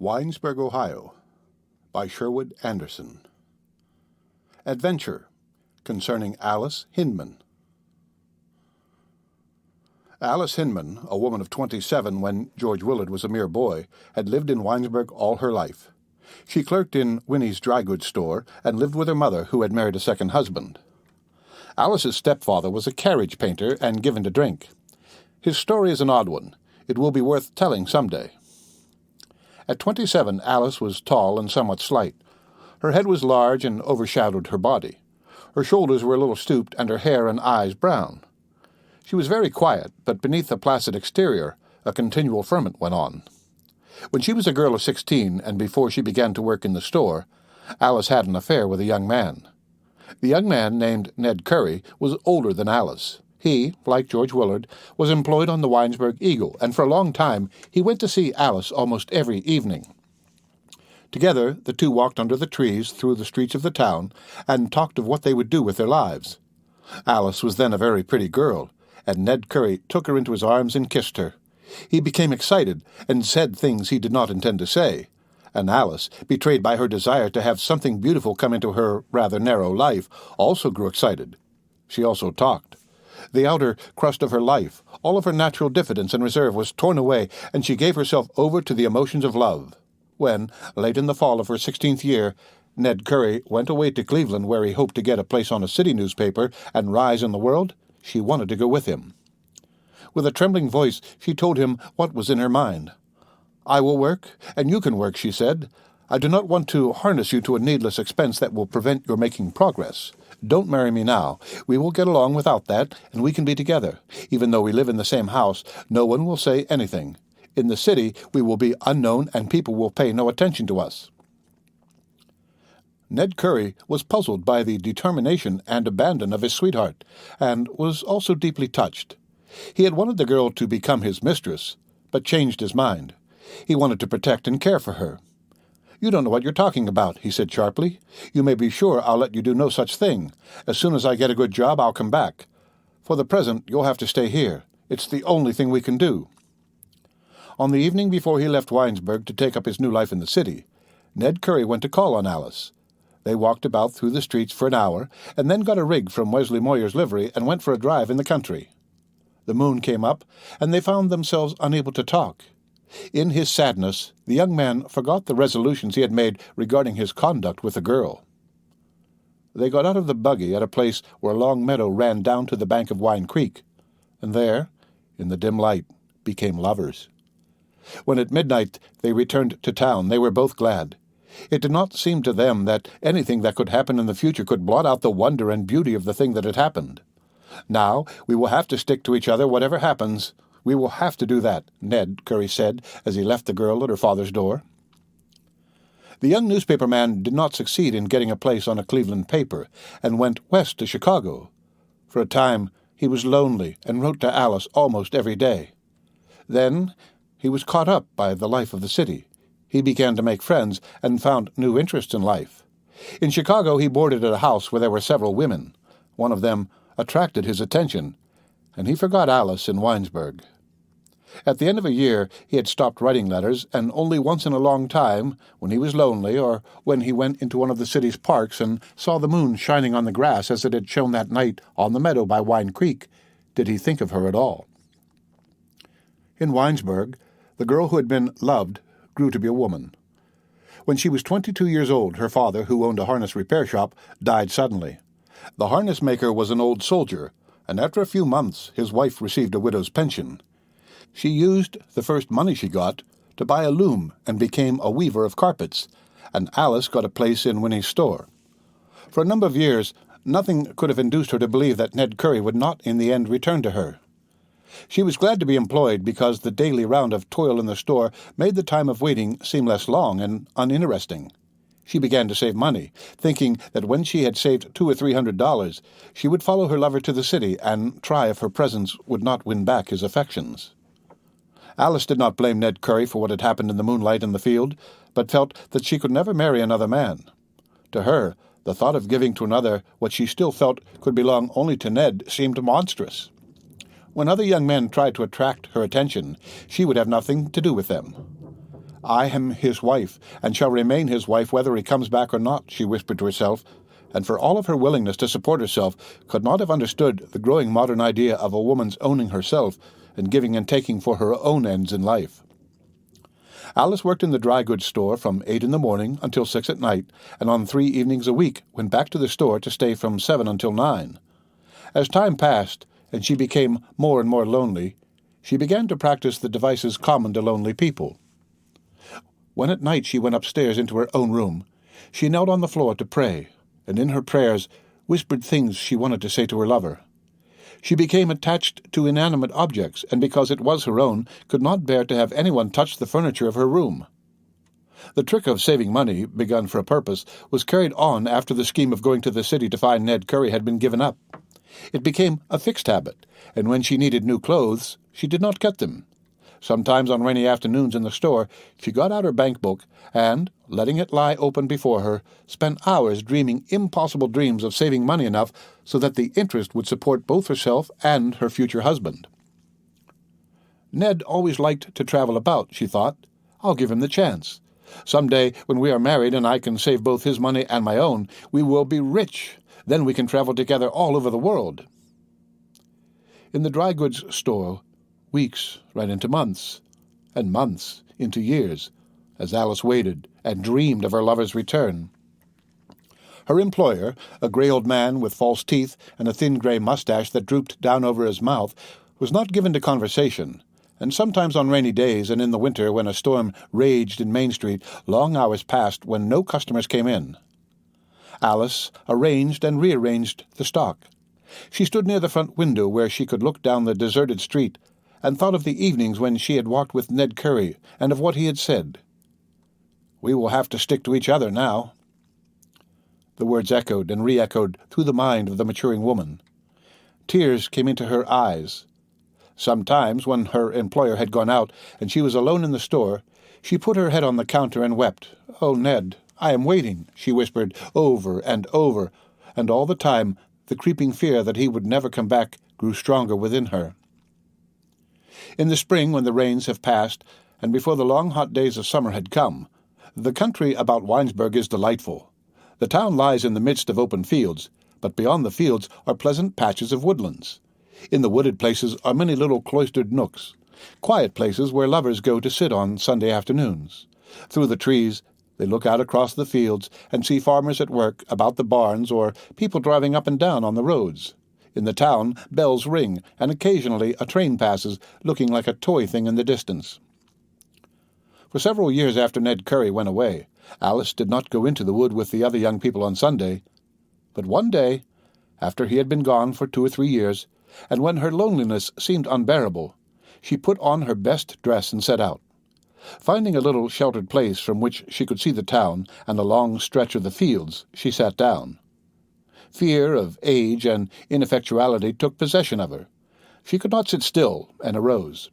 Winesburg, Ohio, by Sherwood Anderson. Adventure concerning Alice Hindman. Alice Hindman, a woman of 27 when George Willard was a mere boy, had lived in Winesburg all her life. She clerked in Winnie's dry goods store and lived with her mother, who had married a second husband. Alice's stepfather was a carriage painter and given to drink. His story is an odd one. It will be worth telling some day. At 27, Alice was tall and somewhat slight. Her head was large and overshadowed her body. Her shoulders were a little stooped and her hair and eyes brown. She was very quiet, but beneath the placid exterior, a continual ferment went on. When she was a girl of 16, and before she began to work in the store, Alice had an affair with a young man. The young man, named Ned Curry, was older than Alice. He, like George Willard, was employed on the Winesburg Eagle, and for a long time he went to see Alice almost every evening. Together the two walked under the trees through the streets of the town and talked of what they would do with their lives. Alice was then a very pretty girl, and Ned Curry took her into his arms and kissed her. He became excited and said things he did not intend to say, and Alice, betrayed by her desire to have something beautiful come into her rather narrow life, also grew excited. She also talked. The outer crust of her life, all of her natural diffidence and reserve, was torn away, and she gave herself over to the emotions of love. When, late in the fall of her 16th year, Ned Curry went away to Cleveland, where he hoped to get a place on a city newspaper and rise in the world, she wanted to go with him. With a trembling voice, she told him what was in her mind. "I will work, and you can work," she said. "I do not want to harness you to a needless expense that will prevent your making progress. Don't marry me now. We will get along without that, and we can be together. Even though we live in the same house, no one will say anything. In the city, we will be unknown, and people will pay no attention to us." Ned Curry was puzzled by the determination and abandon of his sweetheart, and was also deeply touched. He had wanted the girl to become his mistress, but changed his mind. He wanted to protect and care for her. "You don't know what you're talking about," he said sharply. "You may be sure I'll let you do no such thing. As soon as I get a good job, I'll come back. For the present, you'll have to stay here. It's the only thing we can do." On the evening before he left Winesburg to take up his new life in the city, Ned Curry went to call on Alice. They walked about through the streets for an hour, and then got a rig from Wesley Moyer's livery and went for a drive in the country. The moon came up, and they found themselves unable to talk. In his sadness, the young man forgot the resolutions he had made regarding his conduct with the girl. They got out of the buggy at a place where a long meadow ran down to the bank of Wine Creek, and there, in the dim light, became lovers. When at midnight they returned to town, they were both glad. It did not seem to them that anything that could happen in the future could blot out the wonder and beauty of the thing that had happened. "Now we will have to stick to each other whatever happens. We will have to do that," Ned Curry said as he left the girl at her father's door. The young newspaper man did not succeed in getting a place on a Cleveland paper, and went west to Chicago. For a time he was lonely and wrote to Alice almost every day. Then he was caught up by the life of the city. He began to make friends and found new interests in life. In Chicago he boarded at a house where there were several women. One of them attracted his attention, and he forgot Alice in Winesburg. At the end of a year he had stopped writing letters, and only once in a long time, when he was lonely or when he went into one of the city's parks and saw the moon shining on the grass as it had shone that night on the meadow by Wine Creek, did he think of her at all. In Winesburg, the girl who had been loved grew to be a woman. When she was 22 years old, her father, who owned a harness repair shop, died suddenly. The harness maker was an old soldier, and after a few months his wife received a widow's pension. She used the first money she got to buy a loom and became a weaver of carpets, and Alice got a place in Winnie's store. For a number of years, nothing could have induced her to believe that Ned Curry would not in the end return to her. She was glad to be employed because the daily round of toil in the store made the time of waiting seem less long and uninteresting. She began to save money, thinking that when she had saved $200 or $300, she would follow her lover to the city and try if her presence would not win back his affections. Alice did not blame Ned Curry for what had happened in the moonlight in the field, but felt that she could never marry another man. To her, the thought of giving to another what she still felt could belong only to Ned seemed monstrous. When other young men tried to attract her attention, she would have nothing to do with them. "I am his wife, and shall remain his wife whether he comes back or not," she whispered to herself, and for all of her willingness to support herself, could not have understood the growing modern idea of a woman's owning herself and giving and taking for her own ends in life. Alice worked in the dry goods store from 8 in the morning until 6 at night, and on 3 evenings a week went back to the store to stay from 7 until 9. As time passed, and she became more and more lonely, she began to practice the devices common to lonely people. When at night she went upstairs into her own room, she knelt on the floor to pray, and in her prayers whispered things she wanted to say to her lover. She became attached to inanimate objects, and because it was her own, could not bear to have anyone touch the furniture of her room. The trick of saving money, begun for a purpose, was carried on after the scheme of going to the city to find Ned Curry had been given up. It became a fixed habit, and when she needed new clothes, she did not get them. Sometimes on rainy afternoons in the store, she got out her bank book and, letting it lie open before her, spent hours dreaming impossible dreams of saving money enough so that the interest would support both herself and her future husband. Ned always liked to travel about, she thought. I'll give him the chance. Some day, when we are married and I can save both his money and my own, we will be rich. Then we can travel together all over the world. In the dry goods store, weeks ran into months, and months into years, as Alice waited and dreamed of her lover's return. Her employer, a gray old man with false teeth and a thin gray mustache that drooped down over his mouth, was not given to conversation, and sometimes on rainy days and in the winter when a storm raged in Main Street, long hours passed when no customers came in. Alice arranged and rearranged the stock. She stood near the front window where she could look down the deserted street, and thought of the evenings when she had walked with Ned Curry and of what he had said. "We will have to stick to each other now." The words echoed and re-echoed through the mind of the maturing woman. Tears came into her eyes. Sometimes, when her employer had gone out and she was alone in the store, she put her head on the counter and wept. "Oh, Ned, I am waiting," she whispered over, and all the time the creeping fear that he would never come back grew stronger within her. In the spring, when the rains have passed, and before the long hot days of summer had come, the country about Winesburg is delightful. The town lies in the midst of open fields, but beyond the fields are pleasant patches of woodlands. In the wooded places are many little cloistered nooks, quiet places where lovers go to sit on Sunday afternoons. Through the trees they look out across the fields and see farmers at work about the barns or people driving up and down on the roads. In the town, bells ring, and occasionally a train passes, looking like a toy thing in the distance. For several years after Ned Curry went away, Alice did not go into the wood with the other young people on Sunday. But one day, after he had been gone for 2 or 3 years, and when her loneliness seemed unbearable, she put on her best dress and set out. Finding a little sheltered place from which she could see the town and a long stretch of the fields, she sat down. Fear of age and ineffectuality took possession of her. She could not sit still, and arose.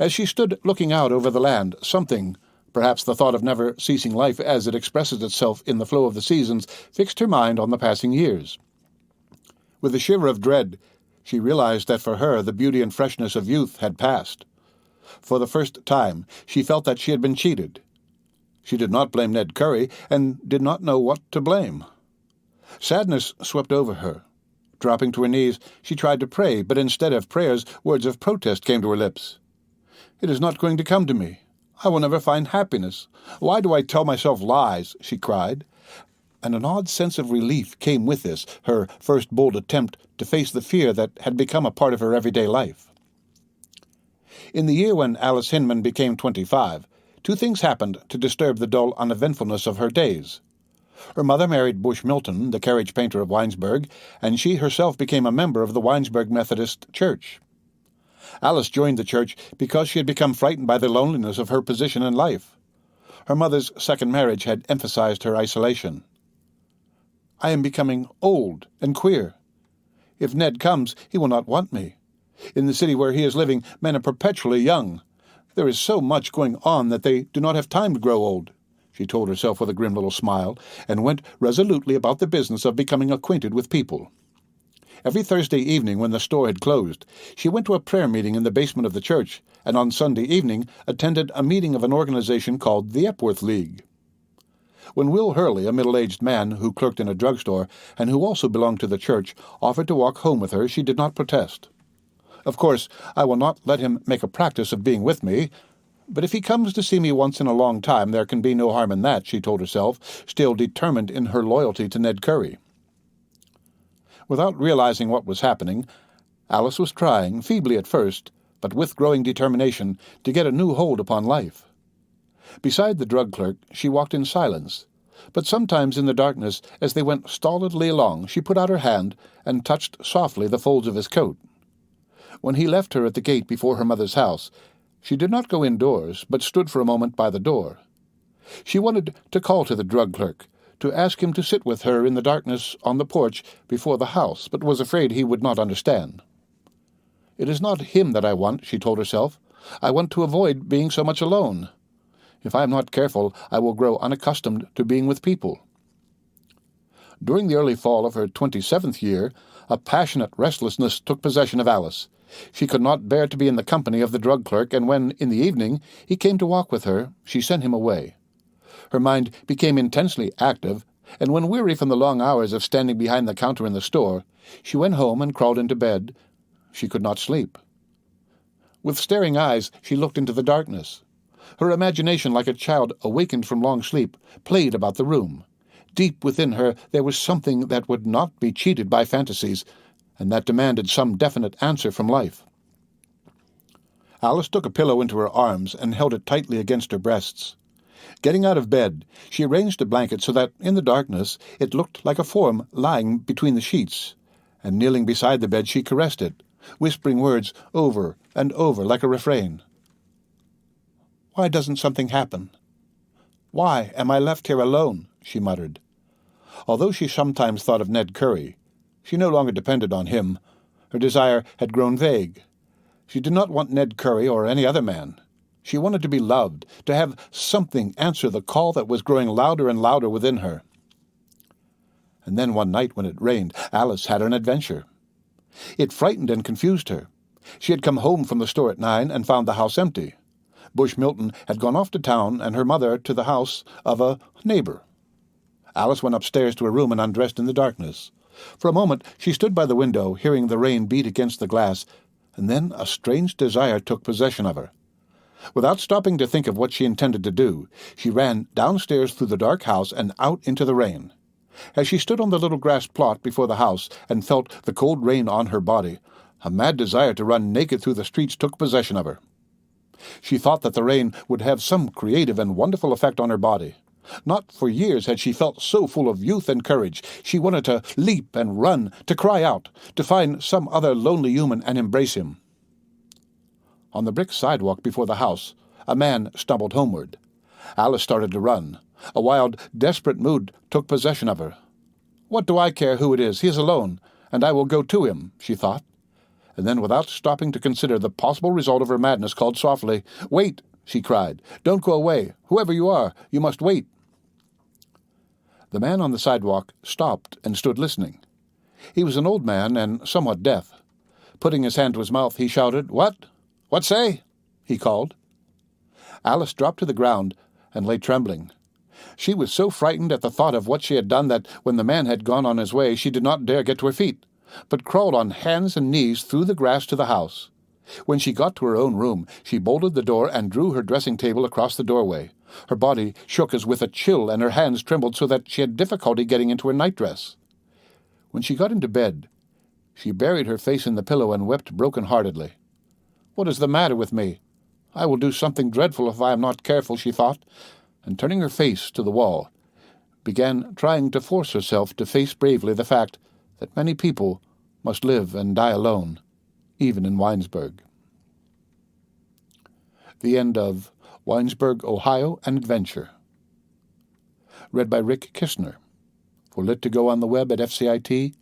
As she stood looking out over the land, something, perhaps the thought of never ceasing life as it expresses itself in the flow of the seasons, fixed her mind on the passing years. With a shiver of dread, she realized that for her the beauty and freshness of youth had passed. For the first time, she felt that she had been cheated. She did not blame Ned Curry, and did not know what to blame. Sadness swept over her. Dropping to her knees, she tried to pray, but instead of prayers, words of protest came to her lips. "It is not going to come to me. I will never find happiness. Why do I tell myself lies?" she cried. And an odd sense of relief came with this, her first bold attempt to face the fear that had become a part of her everyday life. In the year when Alice Hindman became 25, 2 things happened to disturb the dull uneventfulness of her days. Her mother married Bush Milton, the carriage painter of Winesburg, and she herself became a member of the Winesburg Methodist Church. Alice joined the church because she had become frightened by the loneliness of her position in life. Her mother's second marriage had emphasized her isolation. "I am becoming old and queer. If Ned comes, he will not want me. In the city where he is living, men are perpetually young. There is so much going on that they do not have time to grow old," she told herself with a grim little smile, and went resolutely about the business of becoming acquainted with people. Every Thursday evening when the store had closed, she went to a prayer meeting in the basement of the church, and on Sunday evening attended a meeting of an organization called the Epworth League. When Will Hurley, a middle-aged man who clerked in a drugstore and who also belonged to the church, offered to walk home with her, she did not protest. "Of course, I will not let him make a practice of being with me, but if he comes to see me once in a long time, there can be no harm in that," she told herself, still determined in her loyalty to Ned Curry. Without realizing what was happening, Alice was trying, feebly at first, but with growing determination, to get a new hold upon life. Beside the drug clerk, she walked in silence, but sometimes in the darkness, as they went stolidly along, she put out her hand and touched softly the folds of his coat. When he left her at the gate before her mother's house, she did not go indoors, but stood for a moment by the door. She wanted to call to the drug clerk, to ask him to sit with her in the darkness on the porch before the house, but was afraid he would not understand. "It is not him that I want," she told herself. "I want to avoid being so much alone. If I am not careful, I will grow unaccustomed to being with people." During the early fall of her 27th year, a passionate restlessness took possession of Alice. She could not bear to be in the company of the drug clerk, and when, in the evening, he came to walk with her, she sent him away. Her mind became intensely active, and when weary from the long hours of standing behind the counter in the store, she went home and crawled into bed. She could not sleep. With staring eyes, she looked into the darkness. Her imagination, like a child awakened from long sleep, played about the room. Deep within her there was something that would not be cheated by fantasies, and that demanded some definite answer from life. Alice took a pillow into her arms and held it tightly against her breasts. Getting out of bed, she arranged the blanket so that, in the darkness, it looked like a form lying between the sheets, and kneeling beside the bed she caressed it, whispering words over and over like a refrain. "Why doesn't something happen? Why am I left here alone?" she muttered. Although she sometimes thought of Ned Curry, she no longer depended on him. Her desire had grown vague. She did not want Ned Curry or any other man. She wanted to be loved, to have something answer the call that was growing louder and louder within her. And then one night when it rained, Alice had an adventure. It frightened and confused her. She had come home from the store at 9 and found the house empty. Bush Milton had gone off to town and her mother to the house of a neighbor. Alice went upstairs to her room and undressed in the darkness. For a moment she stood by the window, hearing the rain beat against the glass, and then a strange desire took possession of her. Without stopping to think of what she intended to do, she ran downstairs through the dark house and out into the rain. As she stood on the little grass plot before the house and felt the cold rain on her body, a mad desire to run naked through the streets took possession of her. She thought that the rain would have some creative and wonderful effect on her body. Not for years had she felt so full of youth and courage. She wanted to leap and run, to cry out, to find some other lonely human and embrace him. On the brick sidewalk before the house, a man stumbled homeward. Alice started to run. A wild, desperate mood took possession of her. "What do I care who it is? He is alone, and I will go to him," she thought. And then, without stopping to consider the possible result of her madness, called softly, "Wait!" she cried. "Don't go away. Whoever you are, you must wait." The man on the sidewalk stopped and stood listening. He was an old man and somewhat deaf. Putting his hand to his mouth, he shouted, "What? What say?" he called. Alice dropped to the ground and lay trembling. She was so frightened at the thought of what she had done that, when the man had gone on his way, she did not dare get to her feet, but crawled on hands and knees through the grass to the house. When she got to her own room, she bolted the door and drew her dressing table across the doorway. Her body shook as with a chill, and her hands trembled so that she had difficulty getting into her nightdress. When she got into bed, she buried her face in the pillow and wept broken-heartedly. "What is the matter with me? I will do something dreadful if I am not careful," she thought, and turning her face to the wall, began trying to force herself to face bravely the fact that many people must live and die alone, even in Winesburg. The end of Winesburg, Ohio, an Adventure. Read by Rick Kistner. For Lit to go on the web at fcit.usf.edu.